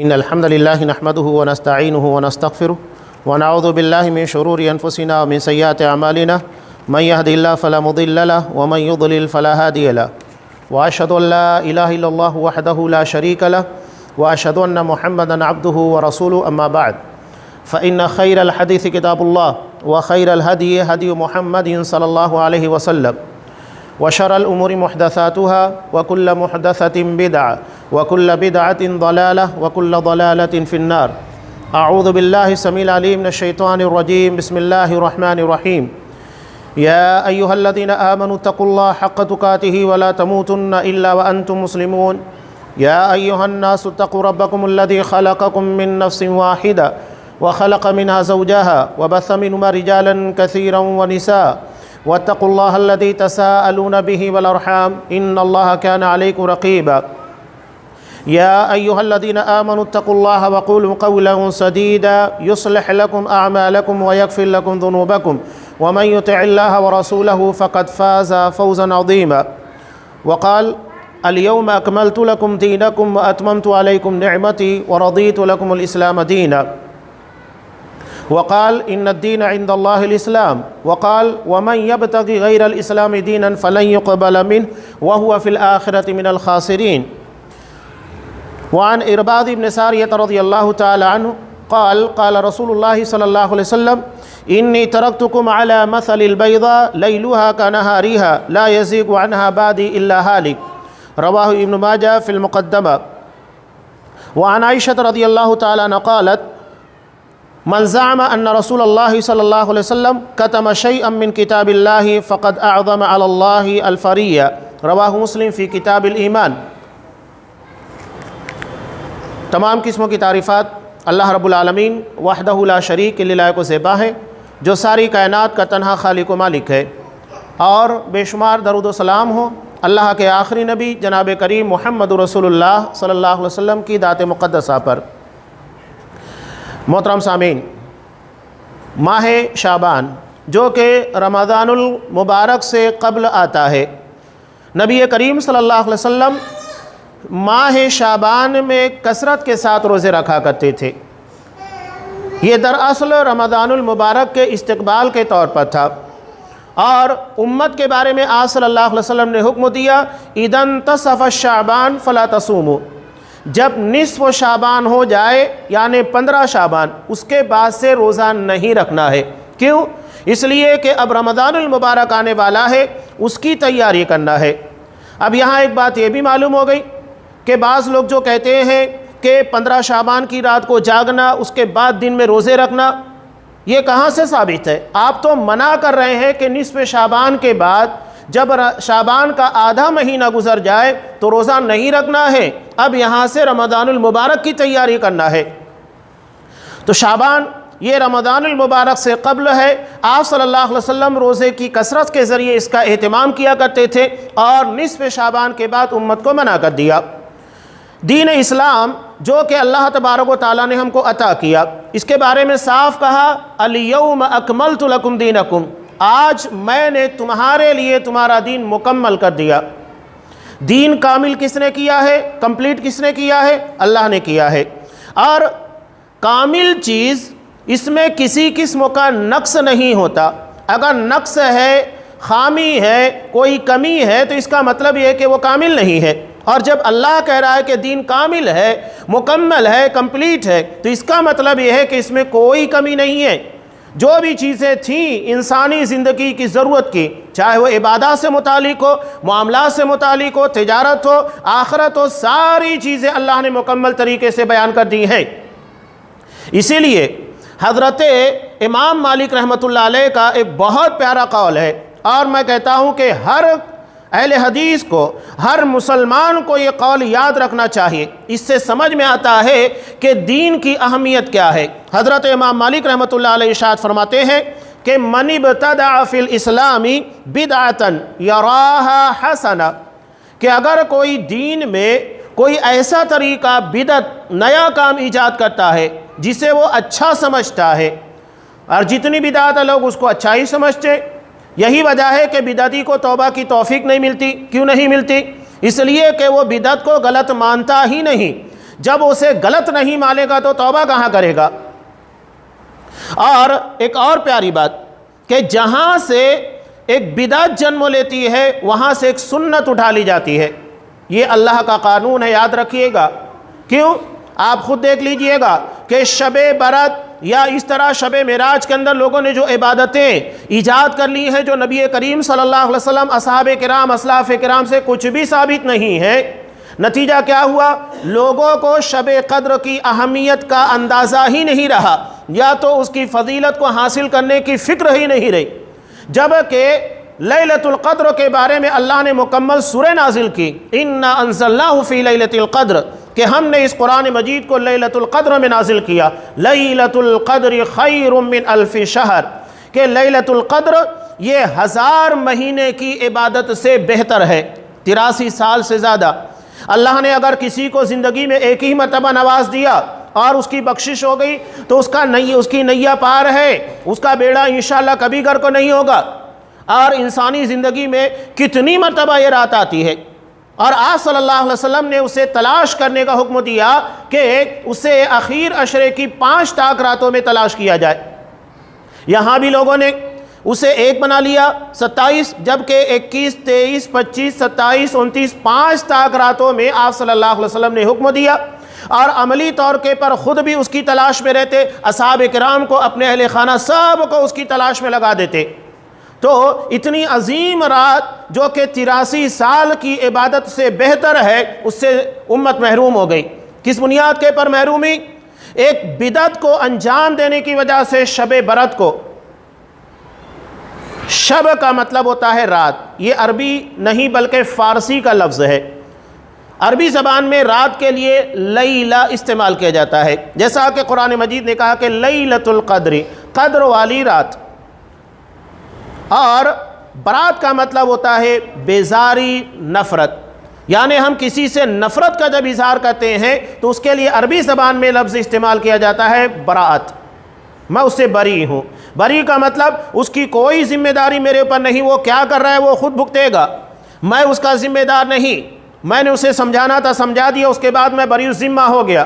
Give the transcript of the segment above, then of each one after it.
إن الحمد لله نحمده ونستعينه ونستغفره ونعوذ بالله من شرور أنفسنا ومن سيئات أعمالنا من يهد الله فلا مضل له ومن يضلل فلا هادي له وأشهد أن لا إله إلا الله وحده لا شريك له وأشهد أن محمدا عبده ورسوله أما بعد فإن خير الحديث كتاب الله وخير الهدي هدي محمد صلى الله عليه وسلم وشر الأمور محدثاتها وكل محدثة بدعة وكل بدعة ضلالة وكل ضلالة في النار. أعوذ بالله السميع العليم من الشيطان الرجيم. بسم الله الرحمن الرحيم. يا أيها الذين آمنوا اتقوا الله حق تقاته ولا تموتن إلا وأنتم مسلمون. يا أيها الناس اتقوا ربكم الذي خلقكم من نفس واحدة وخلق منها زوجها وبث منهما رجالا كثيرا ونساء واتقوا الله الذي تساءلون به والأرحام إن الله كان عليكم رقيبا. يا أيها الذين آمنوا اتقوا الله وقولوا قولا سديدا يصلح لكم أعمالكم ويغفر لكم ذنوبكم ومن يطع الله ورسوله فقد فاز فوزا عظيما. وقال اليوم أكملت لكم دينكم وأتممت عليكم نعمتي ورضيت لكم الإسلام دينا. وقال إن الدين عند الله الإسلام. وقال ومن يبتغي غير الإسلام دينا فلن يقبل منه وهو في الآخرة من الخاسرين. وعن إرباض بن سارية رضي الله تعالى عنه قال قال رسول الله صلى الله عليه وسلم إني تركتكم على مثل البيضاء ليلها كنهارها لا يزيغ عنها بعدي إلا هالك. رواه ابن ماجه في المقدمة. وعن عائشة رضي الله تعالى عنها قالت من زعم أن رسول الله صلى الله عليه وسلم كتم شيئا من كتاب الله فقد أعظم على الله الفرية. رواه مسلم في کتاب الایمان. تمام قسموں کی تعریفات اللہ رب العالمین وحدہ لا شریک کے لائق و زیبا ہے جو ساری کائنات کا تنہا خالق و مالک ہے، اور بے شمار درود و سلام ہو اللہ کے آخری نبی جناب کریم محمد رسول اللہ صلی اللہ علیہ وسلم کی ذات مقدسہ پر. محترم سامعین، ماہ شعبان جو کہ رمضان المبارک سے قبل آتا ہے، نبی کریم صلی اللہ علیہ وسلم ماہ شعبان میں کثرت کے ساتھ روزے رکھا کرتے تھے. یہ دراصل رمضان المبارک کے استقبال کے طور پر تھا، اور امت کے بارے میں آپ صلی اللہ علیہ وسلم نے حکم دیا اذا انتصف الشعبان فلا تصوموا، جب نصف شعبان ہو جائے یعنی 15 شعبان اس کے بعد سے روزہ نہیں رکھنا ہے. کیوں؟ اس لیے کہ اب رمضان المبارک آنے والا ہے، اس کی تیاری کرنا ہے. اب یہاں ایک بات یہ بھی معلوم ہو گئی کہ بعض لوگ جو کہتے ہیں کہ 15 شعبان کی رات کو جاگنا اس کے بعد دن میں روزے رکھنا، یہ کہاں سے ثابت ہے؟ آپ تو منع کر رہے ہیں کہ نصف شعبان کے بعد جب شعبان کا آدھا مہینہ گزر جائے تو روزہ نہیں رکھنا ہے، اب یہاں سے رمضان المبارک کی تیاری کرنا ہے. تو شعبان یہ رمضان المبارک سے قبل ہے. آپ صلی اللہ علیہ وسلم روزے کی کثرت کے ذریعے اس کا اہتمام کیا کرتے تھے، اور نصف شعبان کے بعد امت کو منع کر دیا. دین اسلام جو کہ اللہ تبارک و تعالیٰ نے ہم کو عطا کیا، اس کے بارے میں صاف کہا الیوم اکملت لکم دینکم، آج میں نے تمہارے لیے تمہارا دین مکمل کر دیا. دین کامل کس نے کیا ہے؟ کمپلیٹ کس نے کیا ہے؟ اللہ نے کیا ہے. اور کامل چیز اس میں کسی قسم کا نقص نہیں ہوتا. اگر نقص ہے، خامی ہے، کوئی کمی ہے تو اس کا مطلب یہ ہے کہ وہ کامل نہیں ہے. اور جب اللہ کہہ رہا ہے کہ دین کامل ہے، مکمل ہے، کمپلیٹ ہے، تو اس کا مطلب یہ ہے کہ اس میں کوئی کمی نہیں ہے. جو بھی چیزیں تھیں انسانی زندگی کی ضرورت کی، چاہے وہ عبادات سے متعلق ہو، معاملات سے متعلق ہو، تجارت ہو، آخرت ہو، ساری چیزیں اللہ نے مکمل طریقے سے بیان کر دی ہیں. اسی لیے حضرت امام مالک رحمۃ اللہ علیہ کا ایک بہت پیارا قول ہے، اور میں کہتا ہوں کہ ہر اہل حدیث کو، ہر مسلمان کو یہ قول یاد رکھنا چاہیے. اس سے سمجھ میں آتا ہے کہ دین کی اہمیت کیا ہے. حضرت امام مالک رحمۃ اللہ علیہ ارشاد فرماتے ہیں کہ من ابتدع فی الاسلام بدعۃ یراہا حسنہ، کہ اگر کوئی دین میں کوئی ایسا طریقہ بدعت نیا کام ایجاد کرتا ہے جسے وہ اچھا سمجھتا ہے، اور جتنی بدعت ہے لوگ اس کو اچھا ہی سمجھتے. یہی وجہ ہے کہ بدعتی کو توبہ کی توفیق نہیں ملتی. کیوں نہیں ملتی؟ اس لیے کہ وہ بدعت کو غلط مانتا ہی نہیں. جب اسے غلط نہیں مانے گا تو توبہ کہاں کرے گا؟ اور ایک اور پیاری بات کہ جہاں سے ایک بدعت جنم لیتی ہے وہاں سے ایک سنت اٹھا لی جاتی ہے. یہ اللہ کا قانون ہے، یاد رکھیے گا. کیوں؟ آپ خود دیکھ لیجئے گا کہ شب برات یا اس طرح شب معراج کے اندر لوگوں نے جو عبادتیں ایجاد کر لی ہیں جو نبی کریم صلی اللہ علیہ وسلم، اصحاب کرام، اسلاف کرام سے کچھ بھی ثابت نہیں ہے. نتیجہ کیا ہوا؟ لوگوں کو شب قدر کی اہمیت کا اندازہ ہی نہیں رہا، یا تو اس کی فضیلت کو حاصل کرنے کی فکر ہی نہیں رہی. جبکہ لیلۃ القدر کے بارے میں اللہ نے مکمل سورہ نازل کی، اِنَّا أَنزَلْنَاهُ فِي لَيْلَةِ الْقَدْرِ، کہ ہم نے اس قرآن مجید کو لیلۃ القدر میں نازل کیا. لیلۃ القدر خیر من الف شہر، کہ لیلۃ القدر یہ 1000 مہینے کی عبادت سے بہتر ہے، 83 سال سے زیادہ. اللہ نے اگر کسی کو زندگی میں ایک ہی مرتبہ نواز دیا اور اس کی بخشش ہو گئی تو اس کی نیا پار ہے، اس کا بیڑا انشاءاللہ کبھی گر کو نہیں ہوگا. اور انسانی زندگی میں کتنی مرتبہ یہ رات آتی ہے، اور آپ صلی اللہ علیہ وسلم نے اسے تلاش کرنے کا حکم دیا کہ اسے اخیر عشرے کی 5 تاک راتوں میں تلاش کیا جائے. یہاں بھی لوگوں نے اسے ایک بنا لیا 27، جبکہ 21، 23، 25، 27، 29، 5 تاک راتوں میں آپ صلی اللہ علیہ وسلم نے حکم دیا، اور عملی طور کے پر خود بھی اس کی تلاش میں رہتے، اصحاب کرام کو، اپنے اہل خانہ سب کو اس کی تلاش میں لگا دیتے. تو اتنی عظیم رات جو کہ 83 سال کی عبادت سے بہتر ہے، اس سے امت محروم ہو گئی. کس بنیاد کے پر محرومی؟ ایک بدعت کو انجام دینے کی وجہ سے. شب برات کو، شب کا مطلب ہوتا ہے رات، یہ عربی نہیں بلکہ فارسی کا لفظ ہے. عربی زبان میں رات کے لیے لیلہ استعمال کیا جاتا ہے، جیسا کہ قرآن مجید نے کہا کہ لیلۃ القدر، قدر والی رات. اور برات کا مطلب ہوتا ہے بیزاری، نفرت. یعنی ہم کسی سے نفرت کا جب اظہار کرتے ہیں تو اس کے لیے عربی زبان میں لفظ استعمال کیا جاتا ہے براءت، میں اس سے بری ہوں. بری کا مطلب اس کی کوئی ذمہ داری میرے اوپر نہیں، وہ کیا کر رہا ہے وہ خود بھگتے گا، میں اس کا ذمہ دار نہیں. میں نے اسے سمجھانا تھا، سمجھا دیا، اس کے بعد میں بری الذمہ ہو گیا.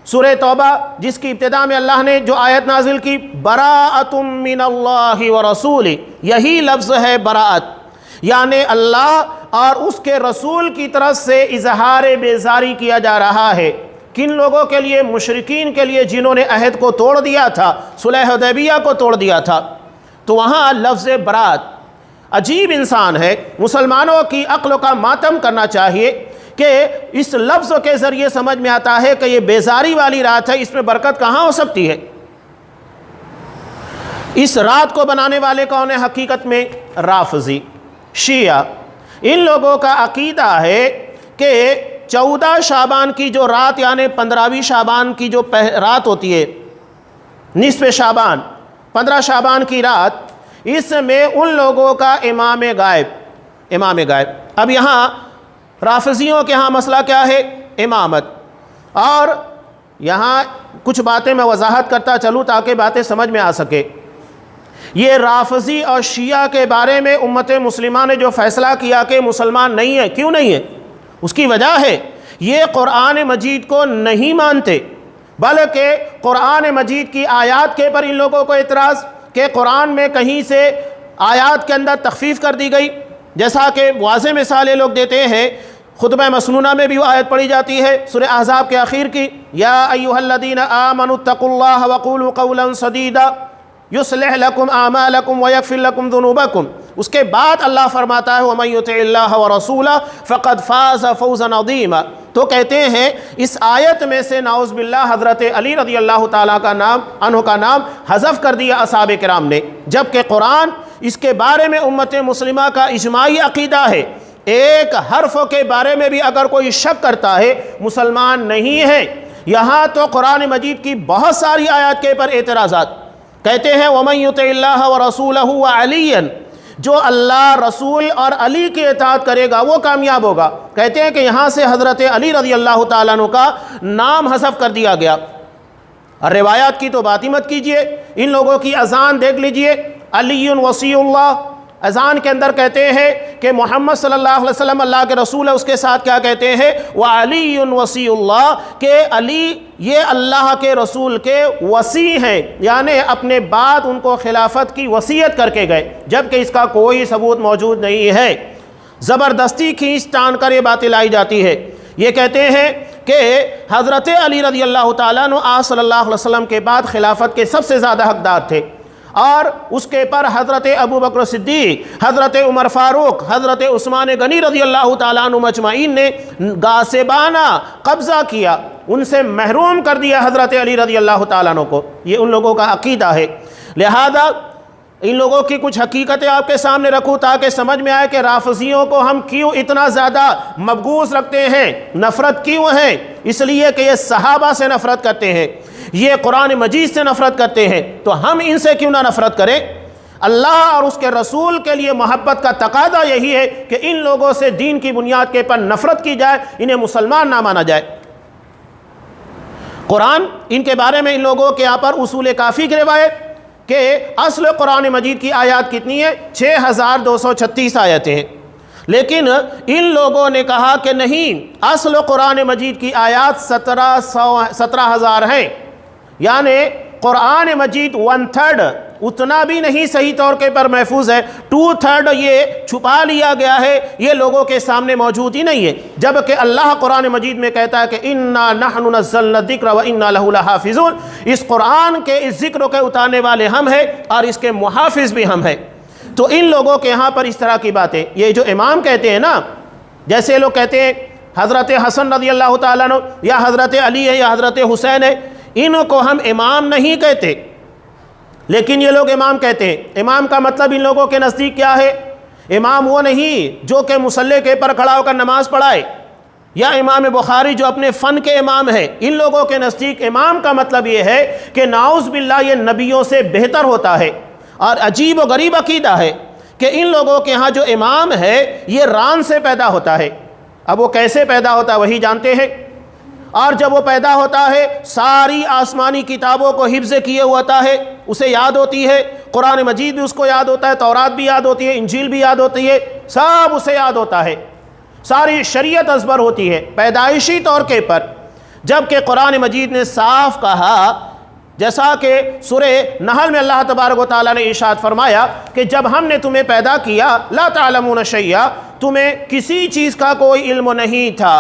سورہ توبہ جس کی ابتدا میں اللہ نے جو آیت نازل کی، براءۃ من اللہ ورسولہ، یہی لفظ ہے براءت، یعنی اللہ اور اس کے رسول کی طرف سے اظہار بیزاری کیا جا رہا ہے. کن لوگوں کے لیے؟ مشرکین کے لیے، جنہوں نے عہد کو توڑ دیا تھا، صلح حدیبیہ کو توڑ دیا تھا. تو وہاں لفظ برات عجیب انسان ہے. مسلمانوں کی عقل کا ماتم کرنا چاہیے کہ اس لفظ کے ذریعے سمجھ میں آتا ہے کہ یہ بیزاری والی رات ہے، اس میں برکت کہاں ہو سکتی ہے؟ اس رات کو بنانے والے کون ہیں حقیقت میں؟ رافضی، شیعہ. ان لوگوں کا عقیدہ ہے کہ 14 شعبان کی جو رات، یعنی 15ویں شعبان کی جو رات ہوتی ہے، نصف شعبان، 15 شعبان کی رات، اس میں ان لوگوں کا امام غائب. اب یہاں رافضیوں کے ہاں مسئلہ کیا ہے؟ امامت. اور یہاں کچھ باتیں میں وضاحت کرتا چلوں تاکہ باتیں سمجھ میں آ سکے. یہ رافضی اور شیعہ کے بارے میں امت مسلمہ نے جو فیصلہ کیا کہ مسلمان نہیں ہے، کیوں نہیں ہے؟ اس کی وجہ ہے یہ قرآن مجید کو نہیں مانتے، بلکہ قرآن مجید کی آیات کے پر ان لوگوں کو اعتراض کہ قرآن میں کہیں سے آیات کے اندر تخفیف کر دی گئی. جیسا کہ واضح مثال یہ لوگ دیتے ہیں، خطبہ مسنونہ میں بھی وہ آیت پڑھی جاتی ہے سورہ احزاب کے آخر کی، یا ایھا الذین آمنوا اتقوا اللہ وقولوا قولا سدیدا یصلح لکم اعمالکم ویغفر لکم ذنوبکم. اس کے بعد اللہ فرماتا ہے ومن یطع اللہ ورسولہ فقد فاز فوزا عظیما. تو کہتے ہیں اس آیت میں سے نعوذ باللہ حضرت علی رضی اللہ تعالیٰ عنہ کا نام حذف کر دیا اصحاب کرام نے، جبکہ قرآن اس کے بارے میں امت مسلمہ کا اجماعی عقیدہ ہے. ایک حرف کے بارے میں بھی اگر کوئی شک کرتا ہے مسلمان نہیں ہے. یہاں تو قرآن مجید کی بہت ساری آیات کے پر اعتراضات. کہتے ہیں وَمَن يُطِعِ اللَّهَ وَرَسُولَهُ وَعَلِيًّا، جو اللہ، رسول اور علی کی اطاعت کرے گا وہ کامیاب ہوگا. کہتے ہیں کہ یہاں سے حضرت علی رضی اللہ تعالیٰ عنہ کا نام حذف کر دیا گیا. اور روایات کی تو بات ہی مت کیجئے. ان لوگوں کی اذان دیکھ لیجئے، علی وصی اللہ. اذان کے اندر کہتے ہیں کہ محمد صلی اللہ علیہ وسلم اللہ کے رسول ہے، اس کے ساتھ کیا کہتے ہیں؟ وَعَلِيٌّ وَصِيُّ اللَّهِ، کہ علی یہ اللہ کے رسول کے وصی ہیں، یعنی اپنے بعد ان کو خلافت کی وصیت کر کے گئے، جبکہ اس کا کوئی ثبوت موجود نہیں ہے۔ زبردستی کھینچ تان کر یہ باتیں لائی جاتی ہے۔ یہ کہتے ہیں کہ حضرت علی رضی اللہ تعالیٰ عنہ آپ صلی اللہ علیہ وسلم کے بعد خلافت کے سب سے زیادہ حقدار تھے، اور اس کے پر حضرت ابو بکر صدیق، حضرت عمر فاروق، حضرت عثمان غنی رضی اللہ تعالیٰ عنہ مجمعین نے غاصبانہ قبضہ کیا، ان سے محروم کر دیا حضرت علی رضی اللہ تعالیٰ عنہ کو۔ یہ ان لوگوں کا عقیدہ ہے۔ لہذا ان لوگوں کی کچھ حقیقتیں آپ کے سامنے رکھوں تاکہ سمجھ میں آئے کہ رافضیوں کو ہم کیوں اتنا زیادہ مبغوض رکھتے ہیں، نفرت کیوں ہیں۔ اس لیے کہ یہ صحابہ سے نفرت کرتے ہیں، یہ قرآن مجید سے نفرت کرتے ہیں، تو ہم ان سے کیوں نہ نفرت کریں؟ اللہ اور اس کے رسول کے لیے محبت کا تقاضا یہی ہے کہ ان لوگوں سے دین کی بنیاد کے پر نفرت کی جائے، انہیں مسلمان نہ مانا جائے۔ قرآن ان کے بارے میں ان لوگوں کے یہاں پر اصول کافی کی روایت کہ اصل قرآن مجید کی آیات کتنی ہے؟ 6236 آیتیں ہیں، لیکن ان لوگوں نے کہا کہ نہیں، اصل قرآن مجید کی آیات 17,000 ہیں، یعنی قرآن مجید 1/3 اتنا بھی نہیں صحیح طور کے پر محفوظ ہے، 2/3 یہ چھپا لیا گیا ہے، یہ لوگوں کے سامنے موجود ہی نہیں ہے، جبکہ اللہ قرآن مجید میں کہتا ہے کہ اِنَّا نَحْنُ نَزَّلْنَا الذِّكْرَ وَإِنَّا لَهُ لَحَافِظُونَ، اس قرآن کے اس ذکر کے اتارنے والے ہم ہیں اور اس کے محافظ بھی ہم ہیں۔ تو ان لوگوں کے یہاں پر اس طرح کی باتیں، یہ جو امام کہتے ہیں نا، جیسے لوگ کہتے ہیں حضرت حسن رضی اللہ تعالیٰ عنہ یا حضرت علی ہے یا حضرت حسین ہے، ان کو ہم امام نہیں کہتے، لیکن یہ لوگ امام کہتے ہیں۔ امام کا مطلب ان لوگوں کے نزدیک کیا ہے؟ امام وہ نہیں جو کہ مصلی کے پر کھڑا ہو کر نماز پڑھائے، یا امام بخاری جو اپنے فن کے امام ہیں۔ ان لوگوں کے نزدیک امام کا مطلب یہ ہے کہ نعوذ باللہ یہ نبیوں سے بہتر ہوتا ہے، اور عجیب و غریب عقیدہ ہے کہ ان لوگوں کے ہاں جو امام ہے یہ ران سے پیدا ہوتا ہے۔ اب وہ کیسے پیدا ہوتا ہے وہی جانتے ہیں، اور جب وہ پیدا ہوتا ہے ساری آسمانی کتابوں کو حفظ کیے ہوتا ہے، اسے یاد ہوتی ہے، قرآن مجید بھی اس کو یاد ہوتا ہے، تورات بھی یاد ہوتی ہے، انجیل بھی یاد ہوتی ہے، سب اسے یاد ہوتا ہے، ساری شریعت ازبر ہوتی ہے پیدائشی طور کے پر۔ جبکہ قرآن مجید نے صاف کہا، جیسا کہ سورہ نحل میں اللہ تبارک و تعالیٰ نے ارشاد فرمایا کہ جب ہم نے تمہیں پیدا کیا لا تعلمون شیئا، تمہیں کسی چیز کا کوئی علم نہیں تھا،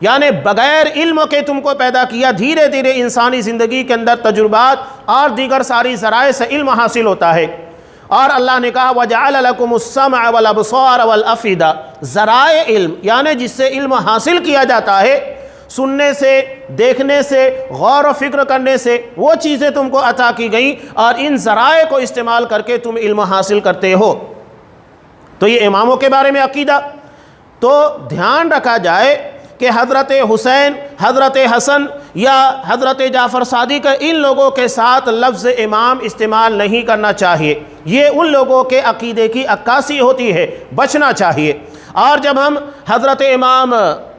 یعنی بغیر علم کے تم کو پیدا کیا۔ دھیرے دھیرے انسانی زندگی کے اندر تجربات اور دیگر ساری ذرائع سے علم حاصل ہوتا ہے، اور اللہ نے کہا وَجَعَلَ لَكُمُ السَّمْعَ وَالْأَبْصَارَ وَالْأَفْئِدَةَ، ذرائع علم یعنی جس سے علم حاصل کیا جاتا ہے، سننے سے، دیکھنے سے، غور و فکر کرنے سے، وہ چیزیں تم کو عطا کی گئیں، اور ان ذرائع کو استعمال کر کے تم علم حاصل کرتے ہو۔ تو یہ اماموں کے بارے میں عقیدہ۔ تو دھیان رکھا جائے کہ حضرت حسین، حضرت حسن یا حضرت جعفر صادق، ان لوگوں کے ساتھ لفظ امام استعمال نہیں کرنا چاہیے، یہ ان لوگوں کے عقیدے کی عکاسی ہوتی ہے، بچنا چاہیے۔ اور جب ہم حضرت امام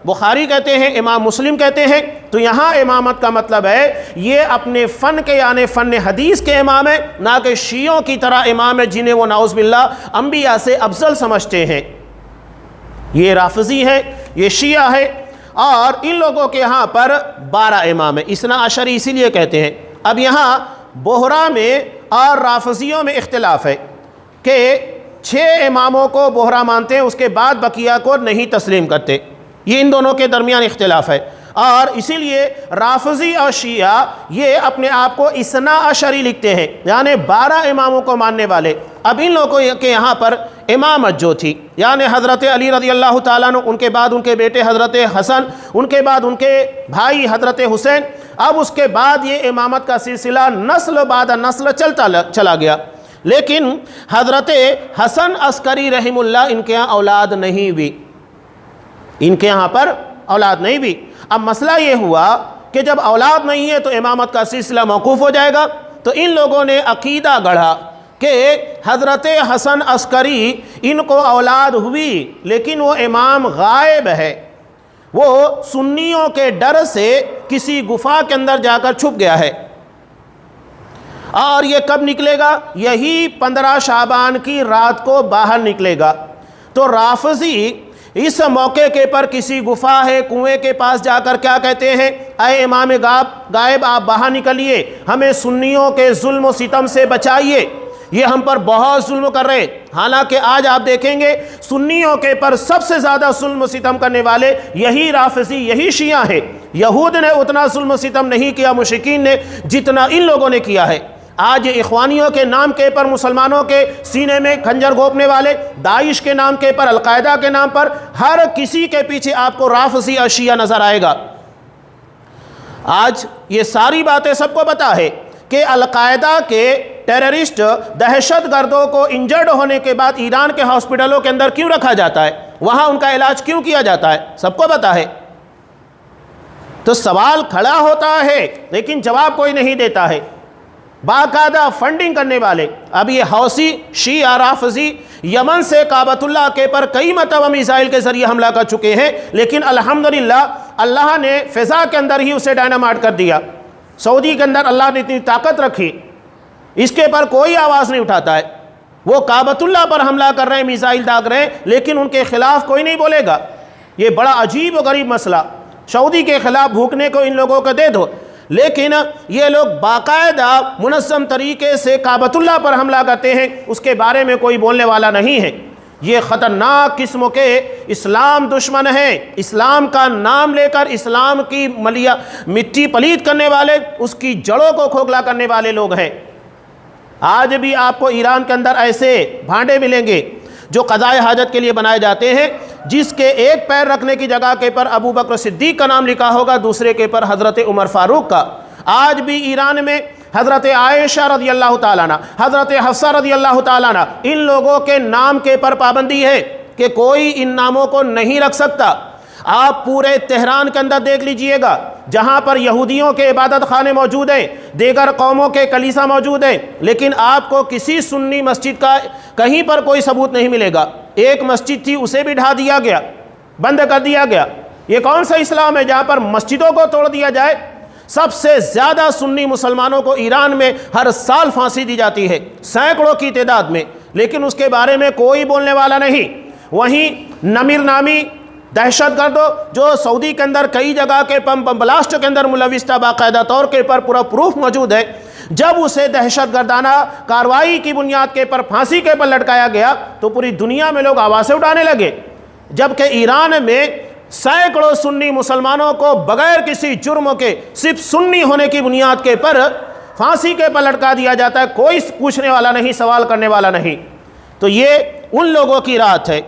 بخاری کہتے ہیں، امام مسلم کہتے ہیں، تو یہاں امامت کا مطلب ہے یہ اپنے فن کے یعنی فن حدیث کے امام ہیں، نہ کہ شیعوں کی طرح امام ہیں جنہیں وہ نعوذ باللہ انبیاء سے افضل سمجھتے ہیں۔ یہ رافضی ہے، یہ شیعہ ہے، اور ان لوگوں کے یہاں پر 12 امام ہیں، اثنا عشری اسی لیے کہتے ہیں۔ اب یہاں بحرا میں اور رافضیوں میں اختلاف ہے کہ 6 اماموں کو بحرا مانتے ہیں، اس کے بعد بقیہ کو نہیں تسلیم کرتے، یہ ان دونوں کے درمیان اختلاف ہے۔ اور اسی لیے رافضی اور شیعہ یہ اپنے آپ کو اثنا عشری لکھتے ہیں، یعنی 12 اماموں کو ماننے والے۔ اب ان لوگوں کے یہاں پر امامت جو تھی، یعنی حضرت علی رضی اللہ تعالیٰ عنہ، ان کے بعد ان کے بیٹے حضرت حسن، ان کے بعد ان کے بھائی حضرت حسین، اب اس کے بعد یہ امامت کا سلسلہ نسل بعد نسل چلا گیا۔ لیکن حضرت حسن عسکری رحم اللہ ان کے یہاں اولاد نہیں ہوئی، ان کے یہاں پر اولاد نہیں بھی۔ اب مسئلہ یہ ہوا کہ جب اولاد نہیں ہے تو امامت کا سلسلہ موقوف ہو جائے گا، تو ان لوگوں نے عقیدہ گڑھا کہ حضرت حسن عسکری ان کو اولاد ہوئی لیکن وہ امام غائب ہے، وہ سنیوں کے ڈر سے کسی گفا کے اندر جا کر چھپ گیا ہے، اور یہ کب نکلے گا؟ یہی 15 شعبان کی رات کو باہر نکلے گا۔ تو رافضی اس موقع کے پر کسی گفا ہے کنویں کے پاس جا کر کیا کہتے ہیں، اے امام غائب آپ باہر نکلیے، ہمیں سنیوں کے ظلم و ستم سے بچائیے، یہ ہم پر بہت ظلم کر رہے۔ حالانکہ آج آپ دیکھیں گے سنیوں کے پر سب سے زیادہ ظلم و ستم کرنے والے یہی رافضی، یہی شیعہ ہیں۔ یہود نے اتنا ظلم و ستم نہیں کیا مشرکین نے جتنا ان لوگوں نے کیا ہے۔ آج اخوانیوں کے نام کے پر مسلمانوں کے سینے میں خنجر گھونپنے والے، داعش کے نام کے پر، القاعدہ کے نام پر، ہر کسی کے پیچھے آپ کو رافضی اور شیعہ نظر آئے گا۔ آج یہ ساری باتیں سب کو پتہ ہے کہ القاعدہ کے ٹیررسٹ دہشت گردوں کو انجرڈ ہونے کے بعد ایران کے ہاسپٹلوں کے اندر کیوں رکھا جاتا ہے، وہاں ان کا علاج کیوں کیا جاتا ہے، سب کو پتہ ہے۔ تو سوال کھڑا ہوتا ہے لیکن جواب کوئی نہیں دیتا ہے۔ باقاعدہ فنڈنگ کرنے والے، اب یہ حوثی شیعہ رافضی یمن سے کعبۃ اللہ کے پر کئی مرتبہ میزائل کے ذریعے حملہ کر چکے ہیں، لیکن الحمدللہ اللہ نے فضا کے اندر ہی اسے ڈائنامائٹ کر دیا۔ سعودی کے اندر اللہ نے اتنی طاقت رکھی، اس کے پر کوئی آواز نہیں اٹھاتا ہے۔ وہ کعبۃ اللہ پر حملہ کر رہے ہیں، میزائل داغ رہے ہیں، لیکن ان کے خلاف کوئی نہیں بولے گا۔ یہ بڑا عجیب و غریب مسئلہ، سعودی کے خلاف بھوکنے کو ان لوگوں کو دے دو، لیکن یہ لوگ باقاعدہ منظم طریقے سے کعبۃ اللہ پر حملہ کرتے ہیں، اس کے بارے میں کوئی بولنے والا نہیں ہے۔ یہ خطرناک قسم کے اسلام دشمن ہیں، اسلام کا نام لے کر اسلام کی مٹی پلید کرنے والے، اس کی جڑوں کو کھوکھلا کرنے والے لوگ ہیں۔ آج بھی آپ کو ایران کے اندر ایسے بھانڈے ملیں گے جو قضائے حاجت کے لیے بنائے جاتے ہیں، جس کے ایک پیر رکھنے کی جگہ کے پر ابو بکر صدیق کا نام لکھا ہوگا، دوسرے کے پر حضرت عمر فاروق کا۔ آج بھی ایران میں حضرت عائشہ رضی اللہ تعالیٰ عنہ، حضرت حفصہ رضی اللہ تعالیٰ عنہ، ان لوگوں کے نام کے پر پابندی ہے کہ کوئی ان ناموں کو نہیں رکھ سکتا۔ آپ پورے تہران کے اندر دیکھ لیجئے گا، جہاں پر یہودیوں کے عبادت خانے موجود ہیں، دیگر قوموں کے کلیسا موجود ہیں، لیکن آپ کو کسی سنی مسجد کا کہیں پر کوئی ثبوت نہیں ملے گا۔ ایک مسجد تھی، اسے بھی ڈھا دیا گیا، بند کر دیا گیا۔ یہ کون سا اسلام ہے جہاں پر مسجدوں کو توڑ دیا جائے؟ سب سے زیادہ سنی مسلمانوں کو ایران میں ہر سال پھانسی دی جاتی ہے، سینکڑوں کی تعداد میں، لیکن اس کے بارے میں کوئی بولنے والا نہیں۔ وہیں نمیر نامی دہشت گرد جو سعودی کے اندر کئی جگہ کے بلاسٹ کے اندر ملوث تھا، باقاعدہ طور کے پر پورا پروف موجود ہے، جب اسے دہشت گردانہ کارروائی کی بنیاد کے پر پھانسی کے پر لٹکایا گیا تو پوری دنیا میں لوگ آوازیں اٹھانے لگے، جبکہ ایران میں سینکڑوں سنی مسلمانوں کو بغیر کسی جرم کے صرف سنی ہونے کی بنیاد کے پر پھانسی کے پر لٹکا دیا جاتا ہے، کوئی پوچھنے والا نہیں، سوال کرنے والا نہیں۔ تو یہ ان لوگوں کی رات ہے۔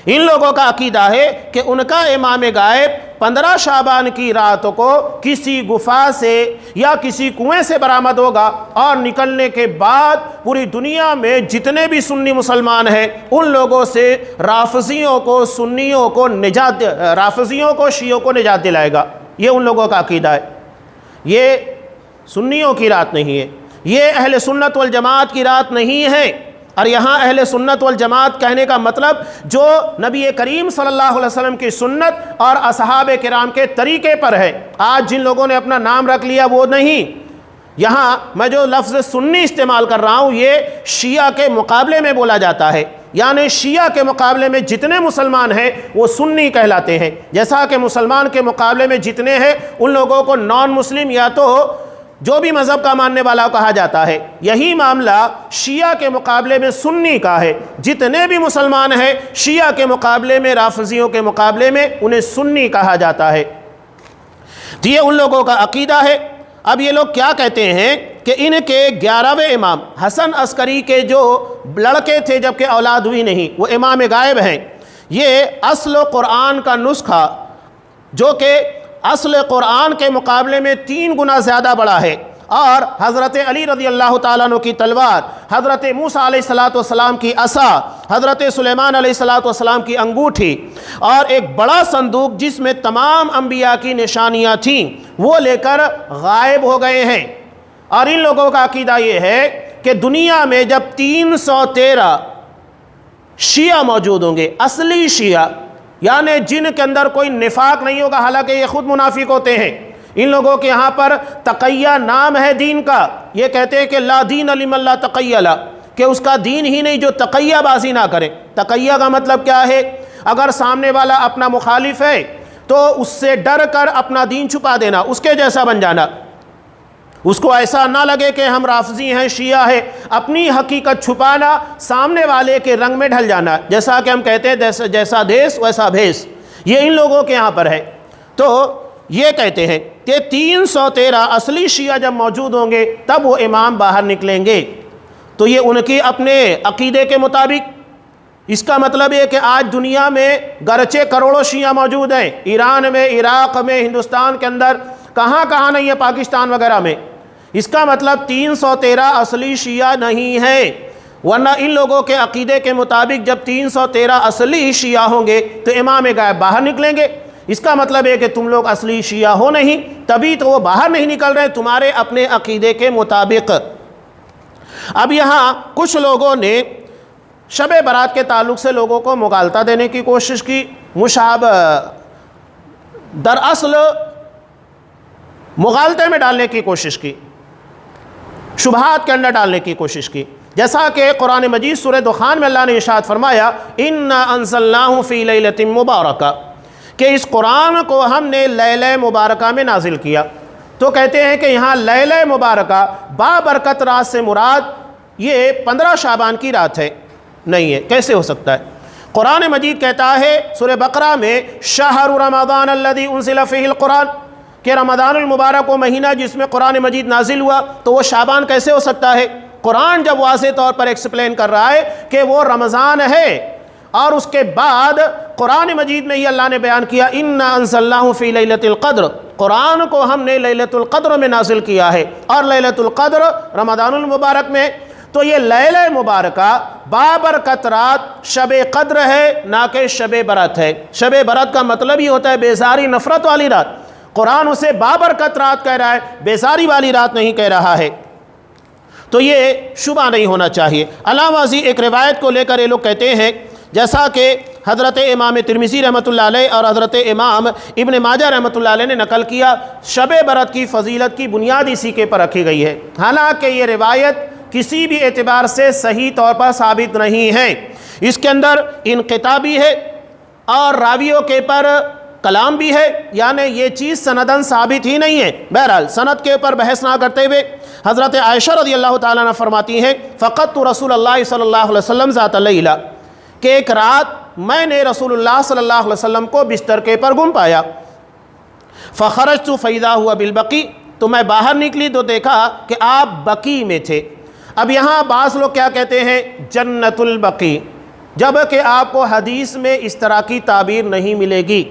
ان لوگوں کا عقیدہ ہے کہ ان کا امام غائب 15 شعبان کی رات کو کسی گفا سے یا کسی کنویں سے برآمد ہوگا، اور نکلنے کے بعد پوری دنیا میں جتنے بھی سنی مسلمان ہیں ان لوگوں سے رافضیوں کو، سنیوں کو نجات، رافضیوں کو، شیعوں کو نجات دلائے گا۔ یہ ان لوگوں کا عقیدہ ہے۔ یہ سنیوں کی رات نہیں ہے، یہ اہل سنت والجماعت کی رات نہیں ہے۔ اور یہاں اہل سنت والجماعت کہنے کا مطلب جو نبی کریم صلی اللہ علیہ وسلم کی سنت اور اصحاب کرام کے طریقے پر ہے۔ آج جن لوگوں نے اپنا نام رکھ لیا وہ نہیں۔ یہاں میں جو لفظ سنی استعمال کر رہا ہوں یہ شیعہ کے مقابلے میں بولا جاتا ہے، یعنی شیعہ کے مقابلے میں جتنے مسلمان ہیں وہ سنی کہلاتے ہیں، جیسا کہ مسلمان کے مقابلے میں جتنے ہیں ان لوگوں کو نان مسلم یا تو جو بھی مذہب کا ماننے والا کہا جاتا ہے۔ یہی معاملہ شیعہ کے مقابلے میں سنی کا ہے، جتنے بھی مسلمان ہیں شیعہ کے مقابلے میں، رافضیوں کے مقابلے میں انہیں سنی کہا جاتا ہے۔ تو یہ ان لوگوں کا عقیدہ ہے۔ اب یہ لوگ کیا کہتے ہیں کہ ان کے 11ویں امام حسن عسکری کے جو لڑکے تھے جبکہ اولاد ہوئی نہیں، وہ امام غائب ہیں۔ یہ اصل قرآن کا نسخہ جو کہ اصل قرآن کے مقابلے میں 3 گنا زیادہ بڑا ہے، اور حضرت علی رضی اللہ تعالیٰ عنہ کی تلوار، حضرت موسیٰ علیہ السلام کی عصا، حضرت سلیمان علیہ السلام کی انگوٹھی، اور ایک بڑا صندوق جس میں تمام انبیاء کی نشانیاں تھیں، وہ لے کر غائب ہو گئے ہیں۔ اور ان لوگوں کا عقیدہ یہ ہے کہ دنیا میں جب 313 شیعہ موجود ہوں گے، اصلی شیعہ، یعنی جن کے اندر کوئی نفاق نہیں ہوگا، حالانکہ یہ خود منافق ہوتے ہیں۔ ان لوگوں کے یہاں پر تقیہ نام ہے دین کا، یہ کہتے ہیں کہ لا دین لمن لا تقیہ لا، کہ اس کا دین ہی نہیں جو تقیہ بازی نہ کرے۔ تقیہ کا مطلب کیا ہے؟ اگر سامنے والا اپنا مخالف ہے تو اس سے ڈر کر اپنا دین چھپا دینا، اس کے جیسا بن جانا، اس کو ایسا نہ لگے کہ ہم رافضی ہیں، شیعہ ہیں، اپنی حقیقت چھپانا، سامنے والے کے رنگ میں ڈھل جانا، جیسا کہ ہم کہتے ہیں جیسا دیس ویسا بھیس، یہ ان لوگوں کے یہاں پر ہے۔ تو یہ کہتے ہیں کہ 313 اصلی شیعہ جب موجود ہوں گے تب وہ امام باہر نکلیں گے۔ تو یہ ان کی اپنے عقیدے کے مطابق، اس کا مطلب یہ کہ آج دنیا میں گرچہ کروڑوں شیعہ موجود ہیں، ایران میں، عراق میں، ہندوستان کے اندر، کہاں کہاں نہیں ہے، پاکستان وغیرہ میں، اس کا مطلب 313 اصلی شیعہ نہیں ہے، ورنہ ان لوگوں کے عقیدے کے مطابق جب 313 اصلی شیعہ ہوں گے تو امام غائب باہر نکلیں گے۔ اس کا مطلب ہے کہ تم لوگ اصلی شیعہ ہو نہیں، تبھی تو وہ باہر نہیں نکل رہے تمہارے اپنے عقیدے کے مطابق۔ اب یہاں کچھ لوگوں نے شب برات کے تعلق سے لوگوں کو مغالطہ دینے کی کوشش کی، دراصل مغالطے میں ڈالنے کی کوشش کی، شبہات کے اندر ڈالنے کی کوشش کی، جیسا کہ قرآن مجید سورہ دخان میں اللہ نے ارشاد فرمایا اِنَّا أَنزَلْنَاهُ فِي لَيْلَةٍ مُبَارَكَةٍ، کہ اس قرآن کو ہم نے لیلہ مبارکہ میں نازل کیا۔ تو کہتے ہیں کہ یہاں لیلہ مبارکہ بابرکت رات سے مراد یہ 15 شعبان کی رات ہے، نہیں ہے، کیسے ہو سکتا ہے؟ قرآن مجید کہتا ہے سورہ بقرہ میں شہر رمضان الذی انزل فیہ القرآن، کہ رمضان المبارک وہ مہینہ جس میں قرآن مجید نازل ہوا، تو وہ شعبان کیسے ہو سکتا ہے؟ قرآن جب واضح طور پر ایکسپلین کر رہا ہے کہ وہ رمضان ہے، اور اس کے بعد قرآن مجید میں ہی اللہ نے بیان کیا اِنَّا أَنزَلْنَاهُ فِي لَيْلَةِ الْقَدْرِ، قرآن کو ہم نے لیلۃ القدر میں نازل کیا ہے، اور لیلۃ القدر رمضان المبارک میں۔ تو یہ لیلہ مبارکہ بابرکت رات شب قدر ہے، نہ کہ شب برات ہے۔ شب برات کا مطلب ہی ہوتا ہے بیزاری نفرت والی رات، قرآن اسے بابرکت رات کہہ رہا ہے، بیزاری والی رات نہیں کہہ رہا ہے۔ تو یہ شبہ نہیں ہونا چاہیے۔ علاوہ ازیں ایک روایت کو لے کر یہ لوگ کہتے ہیں، جیسا کہ حضرت امام ترمذی رحمۃ اللہ علیہ اور حضرت امام ابن ماجہ رحمۃ اللہ علیہ نے نقل کیا، شب برات کی فضیلت کی بنیاد اسی کے پر رکھی گئی ہے، حالانکہ یہ روایت کسی بھی اعتبار سے صحیح طور پر ثابت نہیں ہے، اس کے اندر انقطاع بھی ہے اور راویوں کے پر کلام بھی ہے، یعنی یہ چیز سندن ثابت ہی نہیں ہے۔ بہرحال سند کے اوپر بحث نہ کرتے ہوئے حضرت عائشہ رضی اللہ تعالیٰ عنہ فرماتی ہیں فقدت رسول اللہ صلی اللہ علیہ وسلم ذات لیلہ، کہ ایک رات میں نے رسول اللہ صلی اللہ علیہ وسلم کو بستر کے پر گم پایا، فخرجت فاذا هو بالبقیع، تو میں باہر نکلی تو دیکھا کہ آپ بقیع میں تھے۔ اب یہاں بعض لوگ کیا کہتے ہیں جنت البقیع، جبکہ آپ کو حدیث میں اس طرح کی تعبیر نہیں ملے گی۔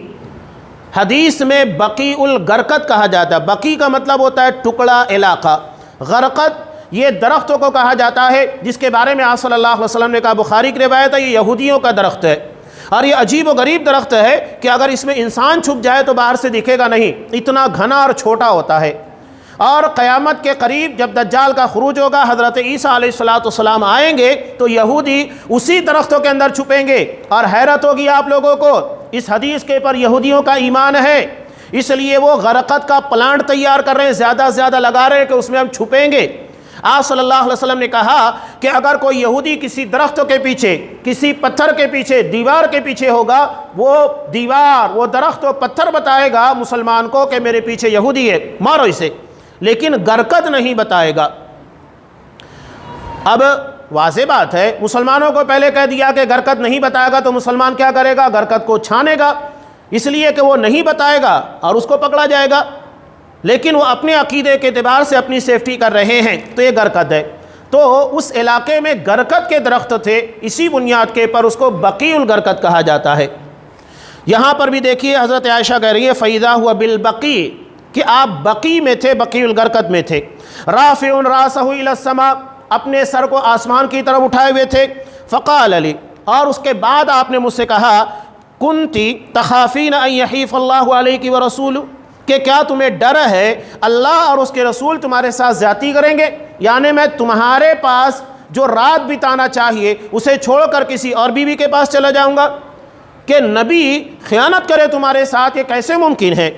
حدیث میں بقیع الغرقد کہا جاتا ہے، بقیع کا مطلب ہوتا ہے ٹکڑا علاقہ، غرقد یہ درختوں کو کہا جاتا ہے جس کے بارے میں آپ صلی اللہ علیہ وسلم نے کہا، بخاری کی روایت ہے، یہ یہودیوں کا درخت ہے، اور یہ عجیب و غریب درخت ہے کہ اگر اس میں انسان چھپ جائے تو باہر سے دکھے گا نہیں، اتنا گھنا اور چھوٹا ہوتا ہے۔ اور قیامت کے قریب جب دجال کا خروج ہوگا، حضرت عیسیٰ علیہ السلام آئیں گے تو یہودی اسی درختوں کے اندر چھپیں گے، اور حیرت ہوگی آپ لوگوں کو، اس حدیث کے پر یہودیوں کا ایمان ہے، اس لیے وہ غرقد کا پلانٹ تیار کر رہے ہیں، زیادہ سے زیادہ لگا رہے ہیں کہ اس میں ہم چھپیں گے۔ آپ صلی اللہ علیہ وسلم نے کہا کہ اگر کوئی یہودی کسی درخت کے پیچھے، کسی پتھر کے پیچھے، دیوار کے پیچھے ہوگا، وہ دیوار، وہ درخت و پتھر بتائے گا مسلمان کو کہ میرے پیچھے یہودی ہے، مارو اسے، لیکن غرقد نہیں بتائے گا۔ اب واضح بات ہے، مسلمانوں کو پہلے کہہ دیا کہ غرقد نہیں بتائے گا تو مسلمان کیا کرے گا؟ غرقد کو چھانے گا، اس لیے کہ وہ نہیں بتائے گا اور اس کو پکڑا جائے گا، لیکن وہ اپنے عقیدے کے اعتبار سے اپنی سیفٹی کر رہے ہیں، تو یہ غرقد ہے۔ تو اس علاقے میں غرقد کے درخت تھے، اسی بنیاد کے پر اس کو بقیع الغرقد کہا جاتا ہے۔ یہاں پر بھی دیکھیے حضرت عائشہ کہہ رہی ہے فَإِذَا هُوَ بِالْبَقِيعِ، کہ آپ بقیع میں تھے، بقیع الغرقد میں تھے۔ رَافِعٌ رَأْسَهُ إِلَى السَّمَاءِ، اپنے سر کو آسمان کی طرف اٹھائے ہوئے تھے۔ فقال علی، اور اس کے بعد آپ نے مجھ سے کہا کنتی تخافین ان یحیف اللہ علیک ورسولہ، کہ کیا تمہیں ڈر ہے اللہ اور اس کے رسول تمہارے ساتھ زیادتی کریں گے، یعنی میں تمہارے پاس جو رات بتانا چاہیے اسے چھوڑ کر کسی اور بیوی کے پاس چلا جاؤں گا، کہ نبی خیانت کرے تمہارے ساتھ، یہ کیسے ممکن ہے؟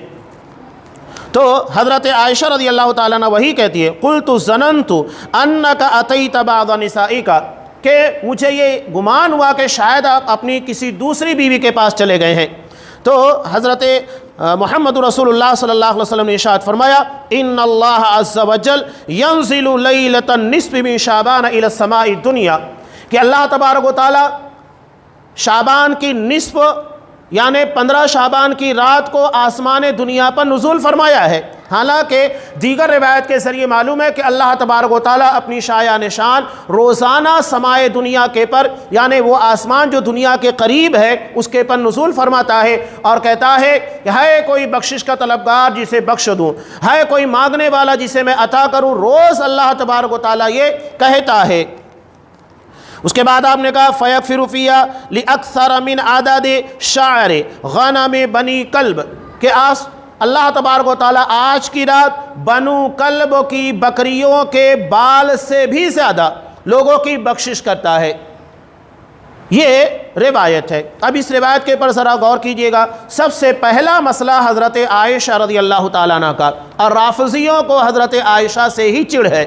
تو حضرت عائشہ رضی اللہ تعالیٰ عنہ وہی کہتی ہے قلت ظننت انک اتیت بعض نسائک، کہ مجھے یہ گمان ہوا کہ شاید آپ اپنی کسی دوسری بیوی کے پاس چلے گئے ہیں۔ تو حضرت محمد رسول اللہ صلی اللہ علیہ وسلم نے ارشاد فرمایا ان اللہ عز وجل ینزل لیلۃ النصف من شعبان الی السماء الدنیا، کہ اللہ تبارک و تعالی شعبان کی نصف یعنی 15 شعبان کی رات کو آسمان دنیا پر نزول فرمایا ہے۔ حالانکہ دیگر روایت کے ذریعے معلوم ہے کہ اللہ تبارک و تعالیٰ اپنی شایع نشان روزانہ سمائے دنیا کے پر یعنی وہ آسمان جو دنیا کے قریب ہے اس کے پر نزول فرماتا ہے اور کہتا ہے کہ ہے کوئی بخشش کا طلبگار جسے بخش دوں، ہے کوئی مانگنے والا جسے میں عطا کروں، روز اللہ تبارک و تعالیٰ یہ کہتا ہے۔ اس کے بعد آپ نے کہا فَيَغْفِرُ فِيهَا لِأَكْثَرَ مِنْ عَدَدِ شَعْرِ غَنَمِ بَنِي کلب، کہ اللہ تبارک و تعالیٰ آج کی رات بنو کلب کی بکریوں کے بال سے بھی زیادہ لوگوں کی بخشش کرتا ہے۔ یہ روایت ہے۔ اب اس روایت کے پر ذرا غور کیجئے گا۔ سب سے پہلا مسئلہ حضرت عائشہ رضی اللہ تعالیٰ عنہ کا، اور رافضیوں کو حضرت عائشہ سے ہی چڑ ہے۔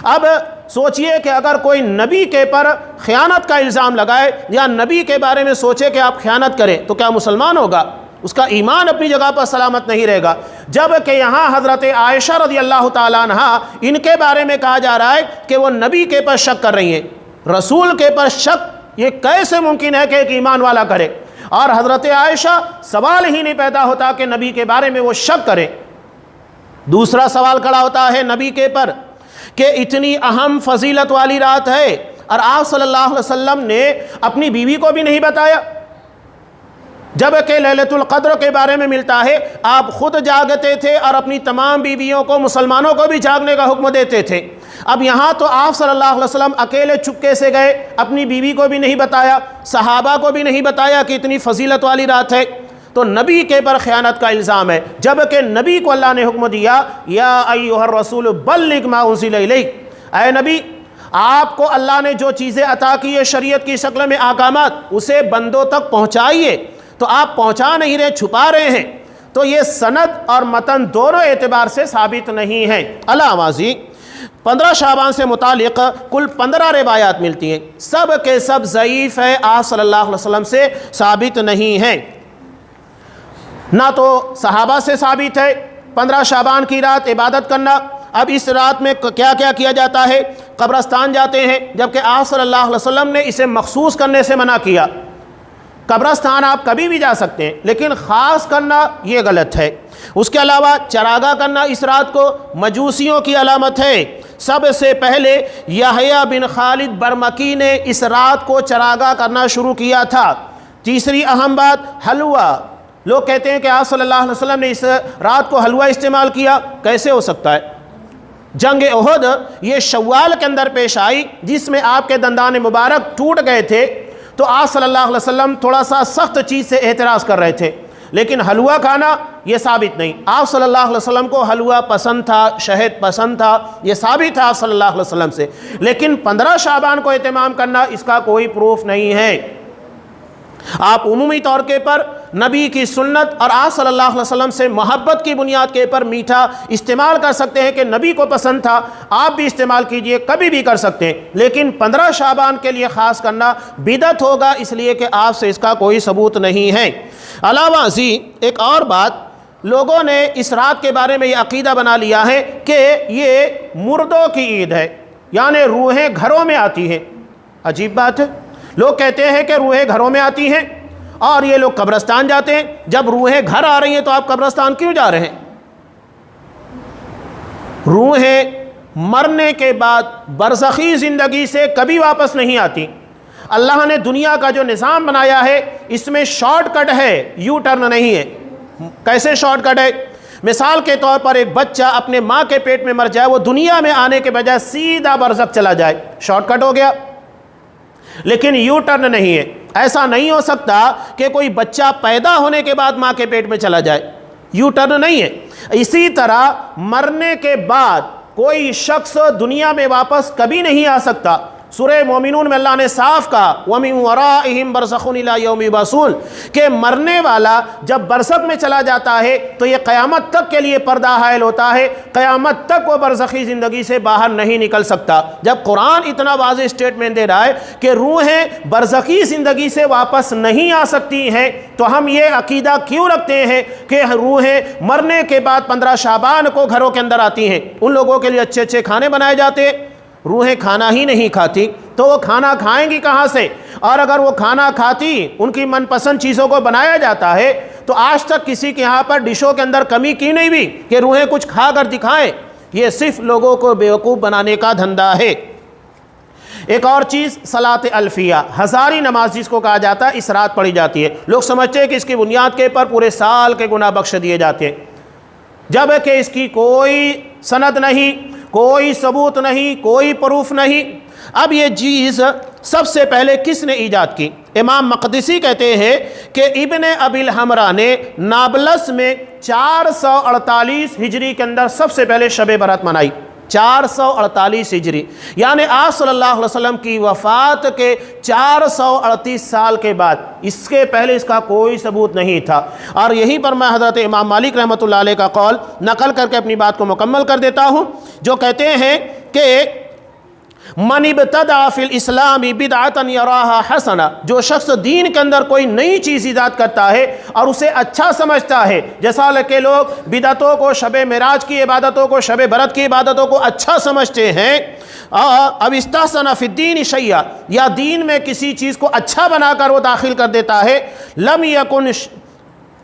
اب سوچئے کہ اگر کوئی نبی کے پر خیانت کا الزام لگائے یا نبی کے بارے میں سوچے کہ آپ خیانت کریں تو کیا مسلمان ہوگا؟ اس کا ایمان اپنی جگہ پر سلامت نہیں رہے گا۔ جبکہ یہاں حضرت عائشہ رضی اللہ تعالیٰ عنہ ان کے بارے میں کہا جا رہا ہے کہ وہ نبی کے پر شک کر رہی ہیں، رسول کے پر شک یہ کیسے ممکن ہے کہ ایک ایمان والا کرے؟ اور حضرت عائشہ سوال ہی نہیں پیدا ہوتا کہ نبی کے بارے میں وہ شک کرے۔ دوسرا سوال کھڑا ہوتا ہے نبی کے پر کہ اتنی اہم فضیلت والی رات ہے اور آپ صلی اللہ علیہ وسلم نے اپنی بیوی کو بھی نہیں بتایا، جبکہ لیلۃ القدر کے بارے میں ملتا ہے آپ خود جاگتے تھے اور اپنی تمام بیویوں کو مسلمانوں کو بھی جاگنے کا حکم دیتے تھے۔ اب یہاں تو آپ صلی اللہ علیہ وسلم اکیلے چپکے سے گئے، اپنی بیوی کو بھی نہیں بتایا، صحابہ کو بھی نہیں بتایا کہ اتنی فضیلت والی رات ہے، تو نبی کے پر خیانت کا الزام ہے۔ جبکہ نبی کو اللہ نے حکم دیا یا ایھا الرسول بلغ ما انزل الیک، اے نبی آپ کو اللہ نے جو چیزیں عطا کی ہے شریعت کی شکل میں احکامات اسے بندوں تک پہنچائیے، تو آپ پہنچا نہیں رہے، چھپا رہے ہیں، تو یہ سند اور متن دونوں اعتبار سے ثابت نہیں ہیں۔ علامازی 15 شعبان سے متعلق کل 15 روایات ملتی ہیں، سب کے سب ضعیف ہے، آپ صلی اللہ علیہ وسلم سے ثابت نہیں ہیں۔ نہ تو صحابہ سے ثابت ہے 15 شعبان کی رات عبادت کرنا۔ اب اس رات میں کیا کیا کیا جاتا ہے؟ قبرستان جاتے ہیں، جبکہ آپ صلی اللہ علیہ وسلم نے اسے مخصوص کرنے سے منع کیا۔ قبرستان آپ کبھی بھی جا سکتے ہیں لیکن خاص کرنا یہ غلط ہے۔ اس کے علاوہ چراغاں کرنا اس رات کو مجوسیوں کی علامت ہے۔ سب سے پہلے یحییٰ بن خالد برمکی نے اس رات کو چراغاں کرنا شروع کیا تھا۔ تیسری اہم بات حلوہ، لوگ کہتے ہیں کہ آپ صلی اللہ علیہ وسلم نے اس رات کو حلوہ استعمال کیا، کیسے ہو سکتا ہے؟ جنگ احد یہ شوال کے اندر پیش آئی جس میں آپ کے دندان مبارک ٹوٹ گئے تھے، تو آپ صلی اللہ علیہ وسلم تھوڑا سا سخت چیز سے اعتراض کر رہے تھے، لیکن حلوہ کھانا یہ ثابت نہیں۔ آپ صلی اللہ علیہ وسلم کو حلوہ پسند تھا، شہد پسند تھا، یہ ثابت تھا آپ صلی اللہ علیہ وسلم سے، لیکن 15 شعبان کو اہتمام کرنا اس کا کوئی پروف نہیں ہے۔ آپ عمومی طور کے پر نبی کی سنت اور آپ صلی اللہ علیہ وسلم سے محبت کی بنیاد کے پر میٹھا استعمال کر سکتے ہیں کہ نبی کو پسند تھا، آپ بھی استعمال کیجئے، کبھی بھی کر سکتے ہیں، لیکن 15 شعبان کے لیے خاص کرنا بدعت ہوگا، اس لیے کہ آپ سے اس کا کوئی ثبوت نہیں ہے۔ علاوہ ازیں ایک اور بات، لوگوں نے اس رات کے بارے میں یہ عقیدہ بنا لیا ہے کہ یہ مردوں کی عید ہے، یعنی روحیں گھروں میں آتی ہیں۔ عجیب بات ہے، لوگ کہتے ہیں کہ روحیں گھروں میں آتی ہیں اور یہ لوگ قبرستان جاتے ہیں۔ جب روحیں گھر آ رہی ہیں تو آپ قبرستان کیوں جا رہے ہیں؟ روحیں مرنے کے بعد برزخی زندگی سے کبھی واپس نہیں آتی۔ اللہ نے دنیا کا جو نظام بنایا ہے اس میں شارٹ کٹ ہے، یو ٹرن نہیں ہے۔ کیسے شارٹ کٹ ہے؟ مثال کے طور پر ایک بچہ اپنے ماں کے پیٹ میں مر جائے، وہ دنیا میں آنے کے بجائے سیدھا برزخ چلا جائے، شارٹ کٹ ہو گیا، لیکن یو ٹرن نہیں ہے۔ ایسا نہیں ہو سکتا کہ کوئی بچہ پیدا ہونے کے بعد ماں کے پیٹ میں چلا جائے، یو ٹرن نہیں ہے۔ اسی طرح مرنے کے بعد کوئی شخص دنیا میں واپس کبھی نہیں آ سکتا۔ سورہ مومنون میں اللہ نے صاف کہا وَمِن وَرَائِهِمْ بَرْزَخٌ إِلَىٰ يَوْمِ يُبْعَثُونَ کہ مرنے والا جب برزخ میں چلا جاتا ہے تو یہ قیامت تک کے لیے پردہ حائل ہوتا ہے، قیامت تک وہ برزخی زندگی سے باہر نہیں نکل سکتا۔ جب قرآن اتنا واضح اسٹیٹمنٹ دے رہا ہے کہ روحیں برزخی زندگی سے واپس نہیں آ سکتی ہیں، تو ہم یہ عقیدہ کیوں رکھتے ہیں کہ روحیں مرنے کے بعد 15 شعبان کو گھروں کے اندر آتی ہیں؟ ان لوگوں کے لیے اچھے اچھے کھانے بنائے جاتے، روحیں کھانا ہی نہیں کھاتی تو وہ کھانا کھائیں گی کہاں سے؟ اور اگر وہ کھانا کھاتی، ان کی من پسند چیزوں کو بنایا جاتا ہے، تو آج تک کسی کے یہاں پر ڈشوں کے اندر کمی کی نہیں بھی کہ روحیں کچھ کھا کر دکھائیں۔ یہ صرف لوگوں کو بیوقوف بنانے کا دھندا ہے۔ ایک اور چیز صلاۃ الفیہ، ہزاری نماز جس کو کہا جاتا ہے، اس رات پڑھی جاتی ہے۔ لوگ سمجھتے ہیں کہ اس کی بنیاد کے پر پورے سال کے گناہ بخش دیے جاتے ہیں، جبکہ اس کی کوئی سند نہیں، کوئی ثبوت نہیں، کوئی پروف نہیں۔ اب یہ چیز سب سے پہلے کس نے ایجاد کی؟ امام مقدسی کہتے ہیں کہ ابن ابی الحمرا نے نابلس میں 448 ہجری کے اندر سب سے پہلے شب برات منائی۔ 448 ہجری، یعنی آپ صلی اللہ علیہ وسلم کی وفات کے 438 سال کے بعد، اس کے پہلے اس کا کوئی ثبوت نہیں تھا۔ اور یہیں پر میں حضرت امام مالک رحمۃ اللہ علیہ کا قول نقل کر کے اپنی بات کو مکمل کر دیتا ہوں، جو کہتے ہیں کہ من ابتدع فی الاسلام بدعتا یراہا حسنا، جو شخص دین کے اندر کوئی نئی چیز ایجاد کرتا ہے اور اسے اچھا سمجھتا ہے، جیسا کہ لوگ بدعتوں کو، شب معراج کی عبادتوں کو، شب برات کی عبادتوں کو اچھا سمجھتے ہیں، اب استحسن فی الدین شیئا، یا دین میں کسی چیز کو اچھا بنا کر وہ داخل کر دیتا ہے، لم یکن،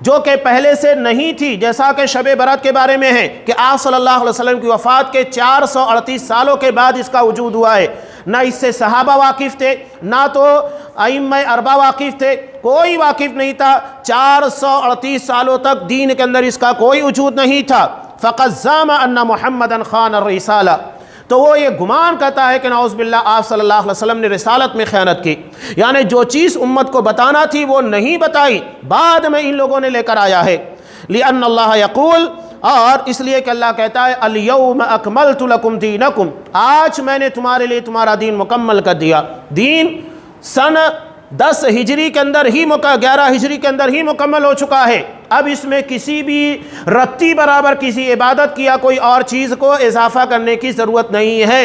جو کہ پہلے سے نہیں تھی، جیسا کہ شب برات کے بارے میں ہے کہ آپ صلی اللہ علیہ وسلم کی وفات کے 438 سالوں کے بعد اس کا وجود ہوا ہے۔ نہ اس سے صحابہ واقف تھے، نہ تو ائمہ اربعہ واقف تھے، کوئی واقف نہیں تھا۔ 438 سالوں تک دین کے اندر اس کا کوئی وجود نہیں تھا۔ فقد زعم ان محمدا خان الرسالہ، تو وہ یہ گمان کرتا ہے کہ نعوذ باللہ آپ صلی اللہ علیہ وسلم نے رسالت میں خیانت کی، یعنی جو چیز امت کو بتانا تھی وہ نہیں بتائی، بعد میں ان لوگوں نے لے کر آیا ہے۔ لأن اللہ یقول، اور اس لیے کہ اللہ کہتا ہے الیوم اکملت لکم دینکم، آج میں نے تمہارے لیے تمہارا دین مکمل کر دیا۔ دین سن 10 ہجری کے اندر ہی 11 ہجری کے اندر ہی مکمل ہو چکا ہے۔ اب اس میں کسی بھی رتی برابر کسی عبادت کی یا کوئی اور چیز کو اضافہ کرنے کی ضرورت نہیں ہے۔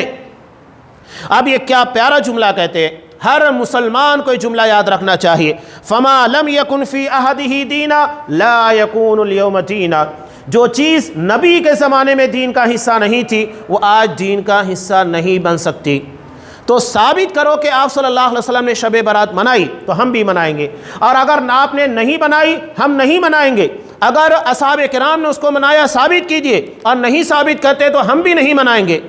اب یہ کیا پیارا جملہ کہتے ہیں، ہر مسلمان کو یہ جملہ یاد رکھنا چاہیے، فما لم یکن فی عہدہ دینا لا یکون اليوم دینا، جو چیز نبی کے زمانے میں دین کا حصہ نہیں تھی وہ آج دین کا حصہ نہیں بن سکتی۔ تو ثابت کرو کہ آپ صلی اللہ علیہ وسلم نے شب برات منائی تو ہم بھی منائیں گے، اور اگر آپ نے نہیں بنائی ہم نہیں منائیں گے۔ اگر اصحاب کرام نے اس کو منایا ثابت کیجئے، اور نہیں ثابت کرتے تو ہم بھی نہیں منائیں گے۔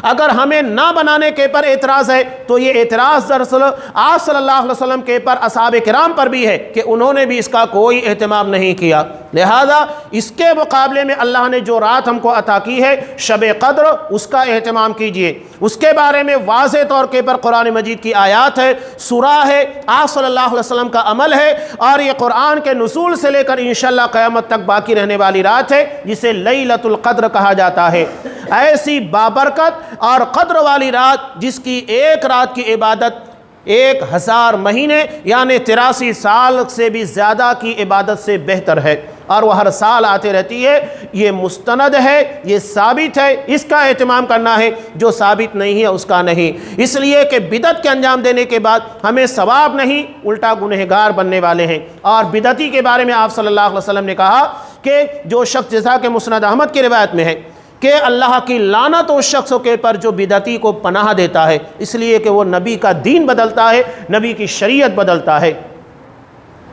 اگر ہمیں نہ بنانے کے پر اعتراض ہے تو یہ اعتراض دراصل آپ صلی اللہ علیہ وسلم کے پر، اصحاب کرام پر بھی ہے کہ انہوں نے بھی اس کا کوئی اہتمام نہیں کیا۔ لہذا اس کے مقابلے میں اللہ نے جو رات ہم کو عطا کی ہے شب قدر، اس کا اہتمام کیجئے۔ اس کے بارے میں واضح طور کے پر قرآن مجید کی آیات ہے، سورہ ہے، آپ صلی اللہ علیہ وسلم کا عمل ہے، اور یہ قرآن کے نزول سے لے کر انشاءاللہ قیامت تک باقی رہنے والی رات ہے جسے لیلۃ القدر کہا جاتا ہے۔ ایسی بابرکت اور قدر والی رات جس کی ایک رات کی عبادت 1000 مہینے یعنی 83 سال سے بھی زیادہ کی عبادت سے بہتر ہے، اور وہ ہر سال آتے رہتی ہے۔ یہ مستند ہے، یہ ثابت ہے، اس کا اہتمام کرنا ہے، جو ثابت نہیں ہے اس کا نہیں، اس لیے کہ بدعت کے انجام دینے کے بعد ہمیں ثواب نہیں الٹا گنہگار بننے والے ہیں۔ اور بدعتی کے بارے میں آپ صلی اللہ علیہ وسلم نے کہا کہ جو شخص، جیسا کہ مسند احمد کی روایت میں ہے کہ اللہ کی لعنت اس شخص کے پر جو بدعتی کو پناہ دیتا ہے، اس لیے کہ وہ نبی کا دین بدلتا ہے، نبی کی شریعت بدلتا ہے۔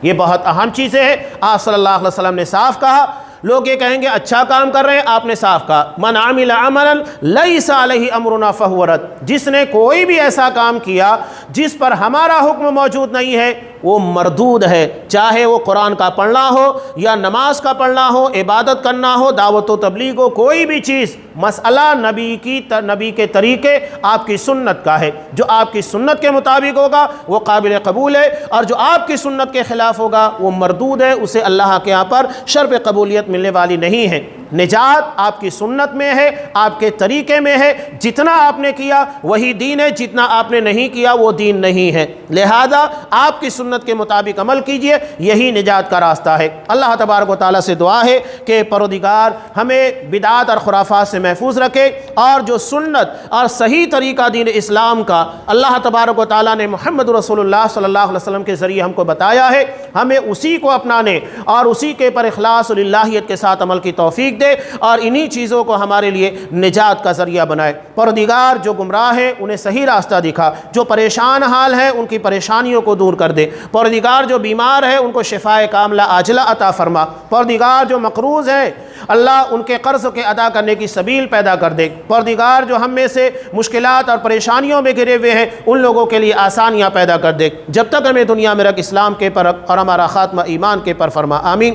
یہ بہت اہم چیزیں ہیں۔ آپ صلی اللہ علیہ وسلم نے صاف کہا، لوگ یہ کہیں گے اچھا کام کر رہے ہیں، آپ نے صاف کہا من عمل عملا لیس علیہ امرنا فہو رد، جس نے کوئی بھی ایسا کام کیا جس پر ہمارا حکم موجود نہیں ہے وہ مردود ہے، چاہے وہ قرآن کا پڑھنا ہو یا نماز کا پڑھنا ہو، عبادت کرنا ہو، دعوت و تبلیغ ہو، کوئی بھی چیز مسئلہ نبی کے طریقے آپ کی سنت کا ہے، جو آپ کی سنت کے مطابق ہوگا وہ قابل قبول ہے، اور جو آپ کی سنت کے خلاف ہوگا وہ مردود ہے، اسے اللہ کے یہاں پر شرف قبولیت ملنے والی نہیں ہے۔ نجات آپ کی سنت میں ہے، آپ کے طریقے میں ہے، جتنا آپ نے کیا وہی دین ہے، جتنا آپ نے نہیں کیا وہ دین نہیں ہے، لہذا آپ کی سنت کے مطابق عمل کیجئے، یہی نجات کا راستہ ہے۔ اللہ تبارک و تعالیٰ سے دعا ہے کہ پروردگار ہمیں بدعات اور خرافات سے محفوظ رکھے، اور جو سنت اور صحیح طریقہ دین اسلام کا اللہ تبارک و تعالیٰ نے محمد رسول اللہ صلی اللہ علیہ وسلم کے ذریعے ہم کو بتایا ہے، ہمیں اسی کو اپنانے اور اسی کے پر اخلاص اور اللہیت کے ساتھ عمل کی توفیق دے، اور انہی چیزوں کو ہمارے لیے نجات کا ذریعہ بنائے۔ پروردگار جو گمراہ ہیں انہیں صحیح راستہ دکھا، جو پریشان حال ہیں ان کی پریشانیوں کو دور کر دے، پروردگار جو بیمار ہیں ان کو شفائے کاملہ عاجلہ عطا فرما، پروردگار جو مقروض ہیں اللہ ان کے قرض کے ادا کرنے کی سبیل پیدا کر دے، پروردگار جو ہم میں سے مشکلات اور پریشانیوں میں گھرے ہوئے ہیں ان لوگوں کے لیے آسانیاں پیدا کر دے، جب تک ہمیں دنیا میں رکھ اسلام کے پر اور ہمارا خاتمہ ایمان کے پر فرما، آمین۔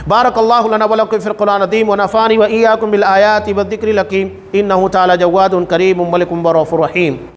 بارک اللہ لنا ولکم فی القرآن العظیم ونفعنی وإیاکم بالآیات والذکر الحکیم، انہ تعالی جواد کریم ملک رؤوف رحیم۔